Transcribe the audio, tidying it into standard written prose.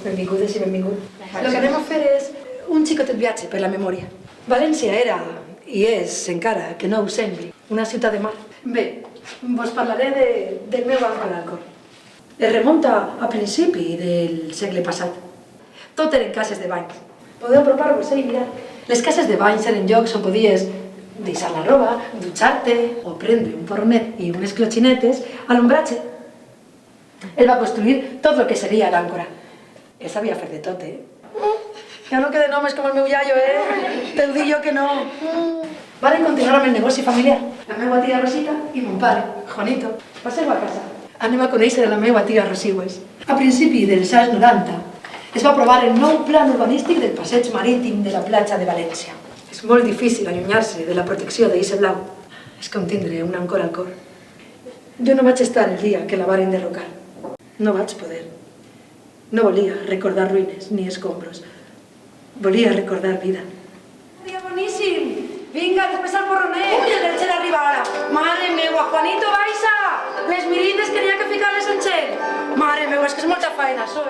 Benvingudes i benvingut. El que anem a fer és un xicotet viatge per la memòria. València era, i és encara, que no ho sembli, una ciutat de mar. Bé, vos parlaré del meu àncora al cor. Es remunta a principi del segle passat. Tot eren cases de banys. Podeu apropar-vos i mirar. Les cases de banys eren llocs on podies deixar la roba, dutxar-te o prendre un porronet i unes clotxinetes a l'ombratge. Ell va construir tot el que seria l'àncora. Ell sabia fer de tot, Ja no queden homes com el meu iaio, Te ho dic jo que no. Varen continuar amb el negoci familiar. La meva tia Rosita i mon pare, Juanito. Passeu a casa. Anem a conèixer la meva tia Rosigües. A principi dels anys 90 es va aprovar el nou plan urbanístic del passeig marítim de la platja de València. És molt difícil allunyar-se de la protecció d'Ice Blau. És com tindre una àncora al cor. Jo no vaig estar el dia que la varen derrocar. No vaig poder. No volia recordar ruïnes ni escombros. Volia recordar vida. Dia boníssim! Vinga, després al porronet! Ui, el Xer arriba ara! Mare meua, Juanito, baixa! Les mirindes que n'hi ha que ficar-les en Xer! Mare meua, és que és molta feina, això,